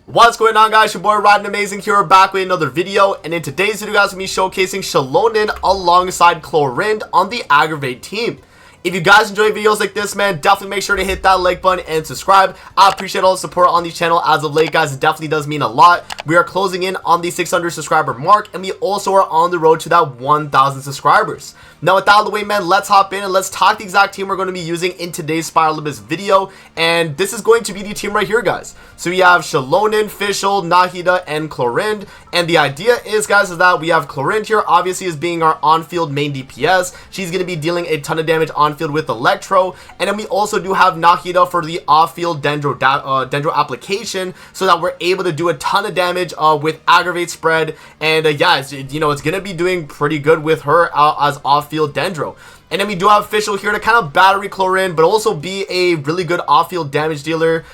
What's going on, guys? Your boy Riding Amazing here, back with another video, and in today's video, guys, we're going to be showcasing Xilonen alongside Clorinde on the Aggravate team. If you guys enjoy videos like this, man, definitely make sure to hit that like button and subscribe. I appreciate all the support on the channel as of late, guys. It definitely does mean a lot. We are closing in on the 600 subscriber mark, and we also are on the road to that 1,000 subscribers. Now, with that out of the way, man, let's hop in and let's talk the exact team we're going to be using in today's Spiral Abyss video. And this is going to be the team right here, guys. So we have Xilonen, Fischl, Nahida, and Clorinde. And the idea is, guys, is that we have Clorinde here, obviously, as being our on-field main DPS. She's going to be dealing a ton of damage on-field with Electro. And then we also do have Nahida for the off-field Dendro application, so that we're able to do a ton of damage with Aggravate spread. And yeah, it's going to be doing pretty good with her as off-field Dendro. And then we do have Fischl here to kind of battery Clorinde, but also be a really good off-field damage dealer.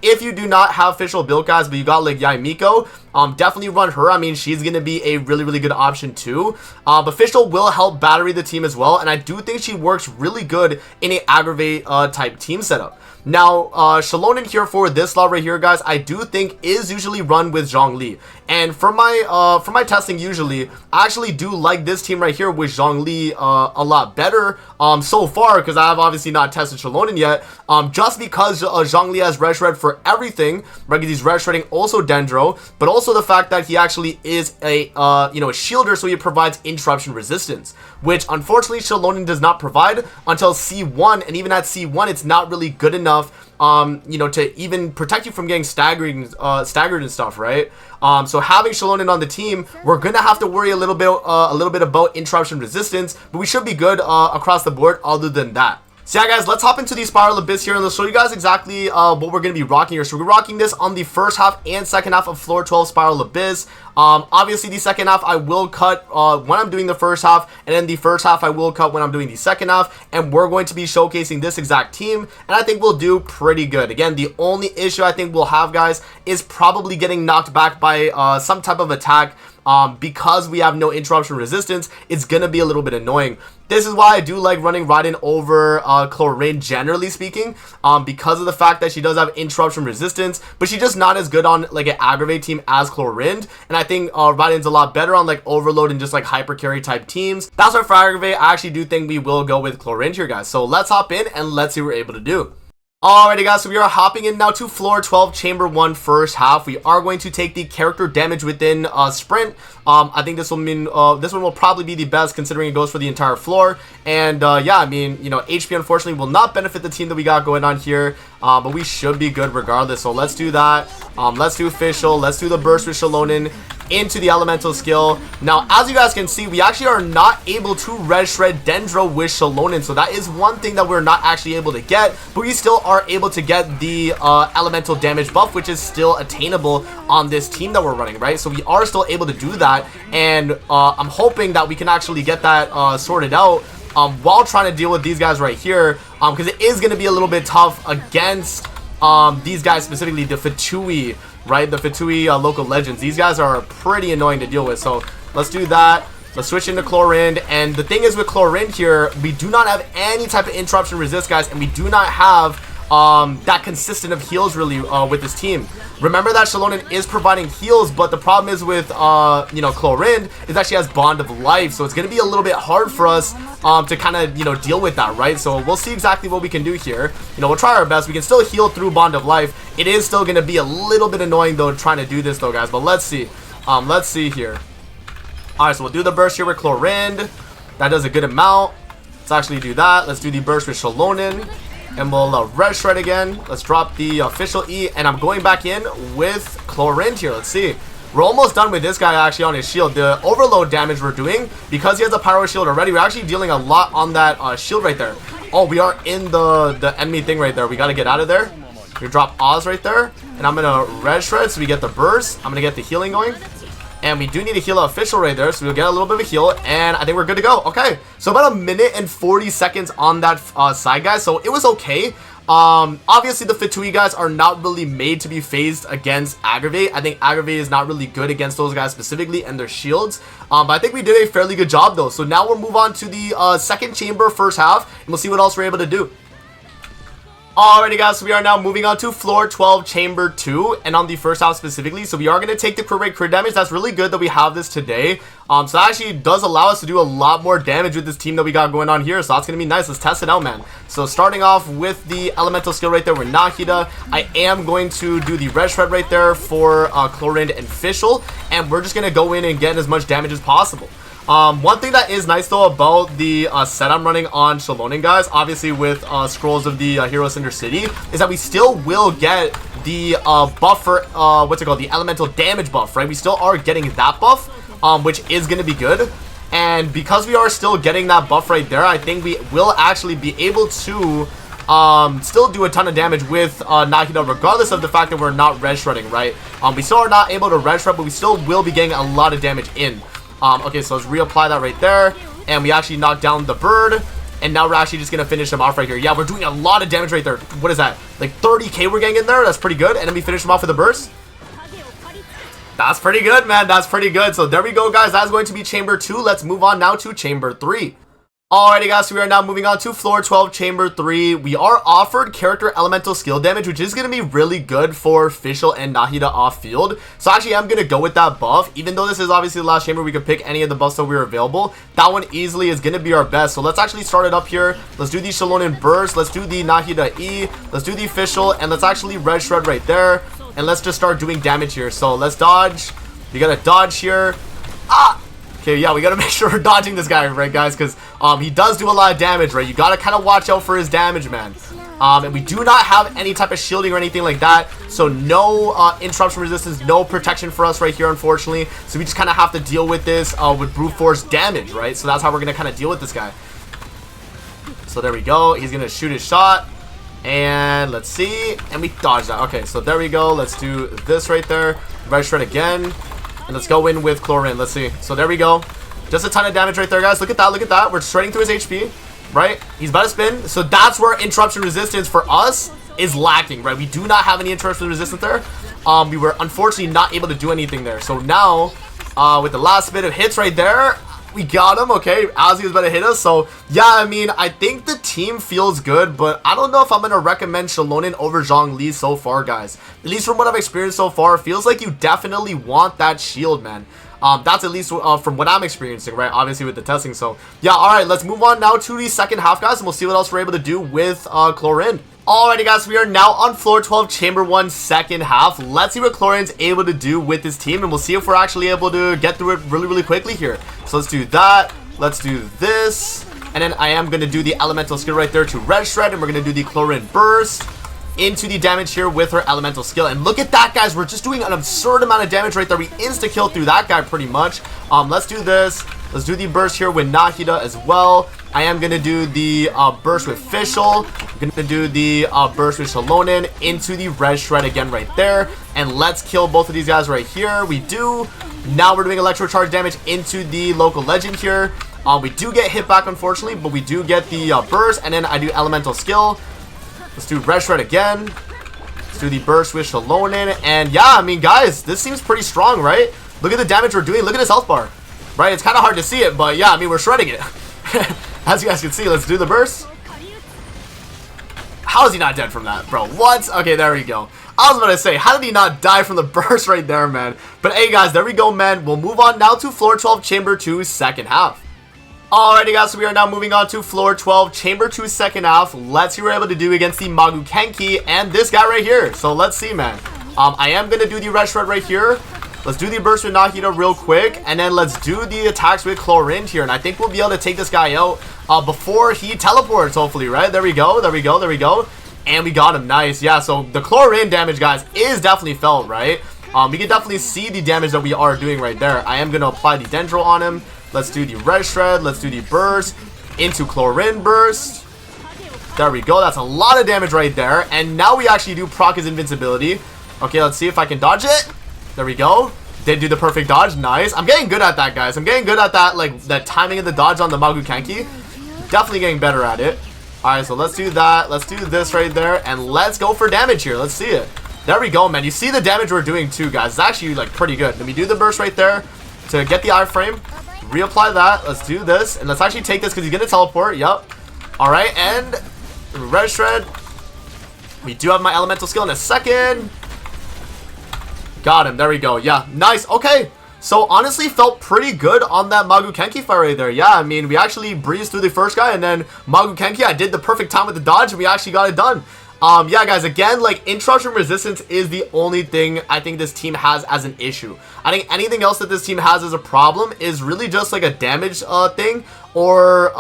If you do not have Fischl build, guys, but you got like Yaimiko, definitely run her. I mean, she's going to be a really good option too. But Fischl will help battery the team as well, and I do think she works really good in an Aggravate type team setup. Now, Xilonen here for this slot right here, guys, I do think is usually run with Zhongli. And for my testing, usually, I actually do like this team right here with Zhongli a lot better so far, because I have obviously not tested Xilonen yet, just because Zhongli has red shred for everything, right? Because he's red shredding also Dendro, but also the fact that he actually is a a shielder, so he provides interruption resistance, which unfortunately Xilonen does not provide until C1, and even at C1 it's not really good enough to even protect you from getting staggered and stuff, right? So having Xilonen on the team, we're gonna have to worry a little bit about interruption resistance, but we should be good across the board other than that. So yeah, guys, let's hop into the Spiral Abyss here, and let's show you guys exactly what we're going to be rocking here. So we're rocking this on the first half and second half of Floor 12 Spiral Abyss. Obviously, the second half I will cut when I'm doing the first half, and then the first half I will cut when I'm doing the second half, and we're going to be showcasing this exact team, and I think we'll do pretty good. Again, the only issue I think we'll have, guys, is probably getting knocked back by some type of attack. Because we have no interruption resistance, it's gonna be a little bit annoying. This is why I do like running Raiden over Clorinde, generally speaking, because of the fact that she does have interruption resistance, but she's just not as good on like an Aggravate team as Clorinde. And I think Raiden's a lot better on like Overload and just like hyper carry type teams. That's why for Aggravate, I actually do think we will go with Clorinde here, guys. So let's hop in and let's see what we're able to do. Alrighty, guys, so we are hopping in now to Floor 12 Chamber 1 first half. We are going to take the character damage within sprint. I think this will mean this one will probably be the best, considering it goes for the entire floor. And yeah, I mean, HP unfortunately will not benefit the team that we got going on here, but we should be good regardless. So let's do that. Let's do Fischl. Let's do the burst with Xilonen into the elemental skill. Now, as you guys can see, we actually are not able to red shred Dendro with Xilonen, so that is one thing that we're not actually able to get, but we still are able to get the elemental damage buff, which is still attainable on this team that we're running, right? So we are still able to do that, and I'm hoping that we can actually get that sorted out while trying to deal with these guys right here, because it is going to be a little bit tough against these guys, specifically the Fatui, right? The Fatui local legends. These guys are pretty annoying to deal with. So let's do that. Let's switch into Clorinde. And the thing is with Clorinde here, we do not have any type of interruption resist, guys, and we do not have that consistent of heals really with this team. Remember that Xilonen is providing heals, but the problem is with Clorinde is that she has Bond of Life, so it's going to be a little bit hard for us to kind of deal with that, right? So we'll see exactly what we can do here. We'll try our best. We can still heal through Bond of Life. It is still going to be a little bit annoying though trying to do this though, guys, but let's see. Let's see here. Alright, so we'll do the burst here with Clorinde. That does a good amount. Let's actually do that. Let's do the burst with Xilonen. And we'll red shred again. Let's drop the official E. And I'm going back in with Clorinde here. Let's see. We're almost done with this guy actually on his shield. The overload damage we're doing, because he has a pyro shield already, we're actually dealing a lot on that shield right there. Oh, we are in the enemy thing right there. We got to get out of there. We drop Oz right there. And I'm going to red shred so we get the burst. I'm going to get the healing going. And we do need to heal official right there, so we'll get a little bit of a heal, and I think we're good to go. Okay, so about 1 minute and 40 seconds on that side, guys, so it was okay. Obviously the Fatui guys are not really made to be phased against Aggravate. I think Aggravate is not really good against those guys specifically and their shields, but I think we did a fairly good job though. So now we'll move on to the second chamber first half, and we'll see what else we're able to do. Alrighty guys, so we are now moving on to floor 12, chamber 2, and on the first half specifically. So we are going to take the crit rate crit damage. That's really good that we have this today. So that actually does allow us to do a lot more damage with this team that we got going on here. So that's going to be nice. Let's test it out, man. So starting off with the elemental skill right there with Nahida, I am going to do the red shred right there for Clorinde and Fischl, and we're just going to go in and get as much damage as possible. One thing that is nice though about the set I'm running on Xilonen, guys, obviously with Scrolls of the Hero Cinder City, is that we still will get the buffer, what's it called, the elemental damage buff, right? We still are getting that buff, which is going to be good. And because we are still getting that buff right there, I think we will actually be able to still do a ton of damage with Nahida, regardless of the fact that we're not red shredding, right? We still are not able to red shred, but we still will be getting a lot of damage in. Okay, so let's reapply that right there, and we actually knocked down the bird, and now we're actually just gonna finish him off right here. Yeah, we're doing a lot of damage right there. What is that? Like 30k we're getting in there. That's pretty good. And then we finish him off with a burst. That's pretty good, man. That's pretty good. So there we go, guys. That's going to be chamber 2. Let's move on now to chamber 3. Alrighty guys, so we are now moving on to floor 12, chamber 3. We are offered character elemental skill damage, which is going to be really good for Fischl and Nahida off field. So actually I'm going to go with that buff. Even though this is obviously the last chamber, we could pick any of the buffs that we are available. That one easily is going to be our best. So let's actually start it up here. Let's do the Xilonen burst. Let's do the Nahida E. Let's do the Fischl, and let's actually red shred right there. And let's just start doing damage here. So let's dodge. We got to dodge here. Ah! Okay, yeah, we gotta make sure we're dodging this guy, right, guys? Because he does do a lot of damage, right? You gotta kind of watch out for his damage, man. And we do not have any type of shielding or anything like that, so no interruption resistance, no protection for us right here, unfortunately. So we just kind of have to deal with this with brute force damage, right? So that's how we're gonna kind of deal with this guy. So there we go. He's gonna shoot his shot, and let's see, and we dodge that. Okay, so there we go. Let's do this right there. Red shred again. And let's go in with Clorinde. Let's see. So there we go. Just a ton of damage right there, guys. Look at that. Look at that. We're shredding through his HP, right? He's about to spin. So that's where interruption resistance for us is lacking, right? We do not have any interruption resistance there. We were unfortunately not able to do anything there. So now, with the last bit of hits right there, we got him. Okay, Ozzy was about to hit us. So yeah, I mean, I think the team feels good, but I don't know if I'm going to recommend Xilonen over Zhongli so far, guys. At least from what I've experienced so far, it feels like you definitely want that shield, man. That's at least from what I'm experiencing, right? Obviously with the testing. So yeah, all right, let's move on now to the second half, guys, and we'll see what else we're able to do with Clorinde. Alrighty guys, we are now on floor 12, chamber 1, second half. Let's see what Clorinde's able to do with this team, and we'll see if we're actually able to get through it really quickly here. So let's do that. Let's do this. And then I am going to do the elemental skill right there to red shred, and we're going to do the Clorinde burst into the damage here with her elemental skill. And look at that, guys. We're just doing an absurd amount of damage right there. We insta-kill through that guy pretty much. Let's do this. Let's do the burst here with Nahida as well. I am going to do the burst with Fischl. I'm going to do the burst with Xilonen into the red shred again right there. And let's kill both of these guys right here. We do. Now we're doing electro charge damage into the local legend here. We do get hit back, unfortunately, but we do get the burst. And then I do elemental skill. Let's do red shred again. Let's do the burst with Xilonen. And yeah, I mean, guys, this seems pretty strong, right? Look at the damage we're doing. Look at his health bar. Right? It's kind of hard to see it, but yeah, I mean, we're shredding it. As you guys can see, let's do the burst. How is he not dead from that, bro? What? Okay, there we go. I was about to say, how did he not die from the burst right there, man? But hey, guys, there we go, man. We'll move on now to floor 12, chamber 2, second half. Alrighty, guys, so we are now moving on to floor 12, chamber 2, second half. Let's see what we're able to do against the Magu Kenki and this guy right here. So let's see, man. I am going to do the red shred right here. Let's do the burst with Nahida real quick, and then let's do the attacks with Clorinde here, and I think we'll be able to take this guy out before he teleports, hopefully, right? There we go, there we go, there we go, and we got him. Nice. Yeah, so the Clorinde damage, guys, is definitely felt, right? We can definitely see the damage that we are doing right there. I am going to apply the Dendro on him. Let's do the red shred. Let's do the burst into Clorinde burst. There we go. That's a lot of damage right there, and now we actually do proc his invincibility. Okay, let's see if I can dodge it. There we go. Did do the perfect dodge. Nice. I'm getting good at that, guys. I'm getting good at that, like, that timing of the dodge on the Magu Kenki. Definitely getting better at it. Alright, so let's do that. Let's do this right there. And let's go for damage here. Let's see it. There we go, man. You see the damage we're doing too, guys. It's actually, like, pretty good. Let me do the burst right there to get the iframe. Reapply that. Let's do this. And let's actually take this because he's going to teleport. Yep. Alright, and red shred. We do have my elemental skill in a second. Got him. There we go. Yeah, nice. Okay. So honestly, felt pretty good on that Magu Kenki fight right there. Yeah, I mean, we actually breezed through the first guy, and then Magu Kenki, I did the perfect time with the dodge, and we actually got it done. Yeah, guys, again, like, interruption resistance is the only thing I think this team has as an issue. I think anything else that this team has as a problem is really just, like, a damage thing, or,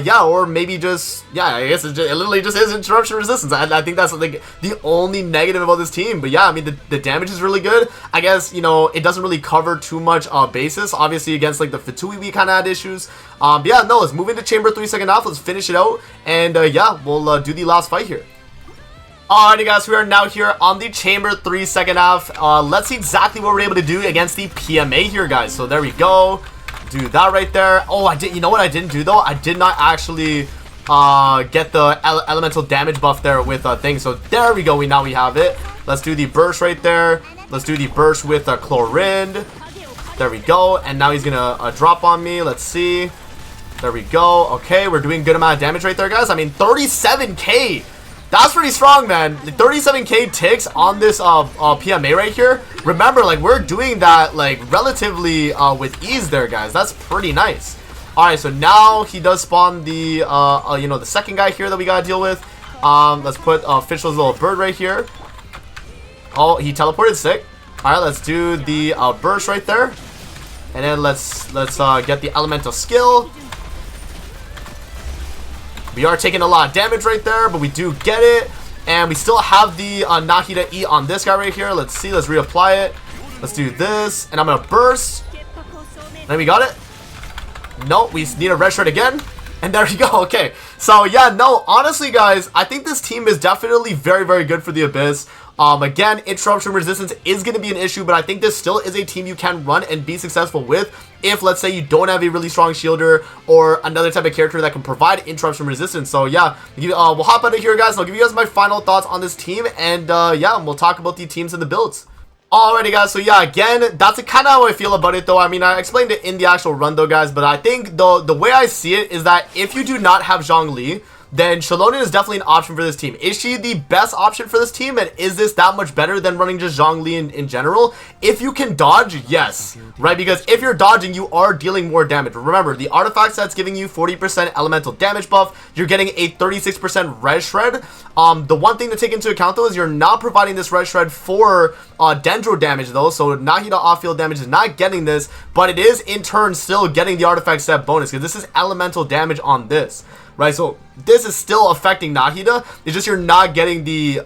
yeah, or maybe just, yeah, I guess it literally just is interruption resistance. I think that's, like, the only negative about this team. But, yeah, I mean, the damage is really good. I guess, you know, it doesn't really cover too much basis. Obviously, against, like, the Fatui, we kind of had issues. But, yeah, no, let's move into Chamber 3 second half. Let's finish it out, and, yeah, we'll do the last fight here. Alrighty guys, we are now here on the Chamber 3 second half. Let's see exactly what we're able to do against the PMA here, guys. So there we go. Do that right there. Oh, you know what I didn't do though? I did not actually get the elemental damage buff there with things. So there we go. Now we have it. Let's do the burst right there. Let's do the burst with Clorinde. There we go. And now he's gonna drop on me. Let's see. There we go. Okay, we're doing good amount of damage right there, guys. I mean, 37k. That's pretty strong, man. 37k ticks on this PMA right here. Remember, like, we're doing that, like, relatively with ease there, guys. That's pretty nice. Alright, so now he does spawn the, you know, the second guy here that we gotta deal with. Let's put Fischl's little bird right here. Oh, he teleported, sick. Alright, let's do the burst right there. And then let's get the elemental skill. We are taking a lot of damage right there, but we do get it. And we still have the Nahida E on this guy right here. Let's see. Let's reapply it. Let's do this. And I'm going to burst. Then we got it. Nope. We need a red shirt again. And there we go. Okay. So, yeah, no. Honestly, guys, I think this team is definitely very, very good for the Abyss. Again, interruption resistance is going to be an issue, but I think this still is a team you can run and be successful with if, let's say, you don't have a really strong shielder or another type of character that can provide interruption resistance. So, yeah, we'll hop out of here, guys, and I'll give you guys my final thoughts on this team, and, yeah, we'll talk about the teams and the builds. Alrighty, guys, so yeah, again, that's kind of how I feel about it, though. I mean, I explained it in the actual run, though, guys, but I think the way I see it is that if you do not have Zhongli, then Xilonen is definitely an option for this team. Is she the best option for this team? And is this that much better than running just Zhongli in general? If you can dodge, yes. Right? Because if you're dodging, you are dealing more damage. Remember, the artifact set's giving you 40% elemental damage buff. You're getting a 36% red shred. The one thing to take into account, though, is you're not providing this red shred for dendro damage, though. So Nahida off-field damage is not getting this. But it is, in turn, still getting the artifact set bonus. Because this is elemental damage on this. Right, so this is still affecting Nahida. It's just you're not getting the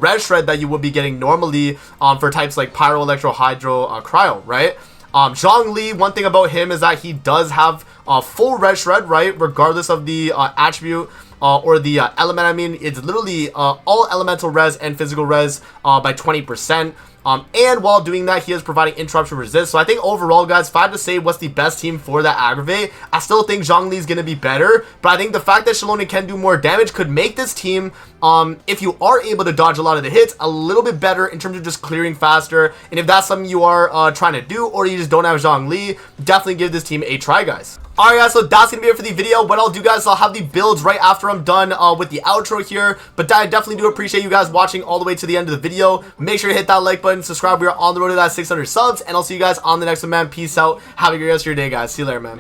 red shred that you would be getting normally for types like Pyro, Electro, Hydro, Cryo, right? Zhongli, one thing about him is that he does have full red shred, right? Regardless of the attribute or the element. I mean, it's literally all elemental res and physical res by 20%. And while doing that, he is providing interruption resist. So I think overall, guys, if I had to say what's the best team for that Aggravate, I still think Zhongli is going to be better. But I think the fact that Xilonen can do more damage could make this team, if you are able to dodge a lot of the hits, a little bit better in terms of just clearing faster. And if that's something you are trying to do, or you just don't have Zhongli, definitely give this team a try, guys. Alright, guys, so that's going to be it for the video. What I'll do, guys, I'll have the builds right after I'm done with the outro here. But I definitely do appreciate you guys watching all the way to the end of the video. Make sure to hit that like button, subscribe. We are on the road to that 600 subs. And I'll see you guys on the next one, man. Peace out. Have a great rest of your day, guys. See you later, man.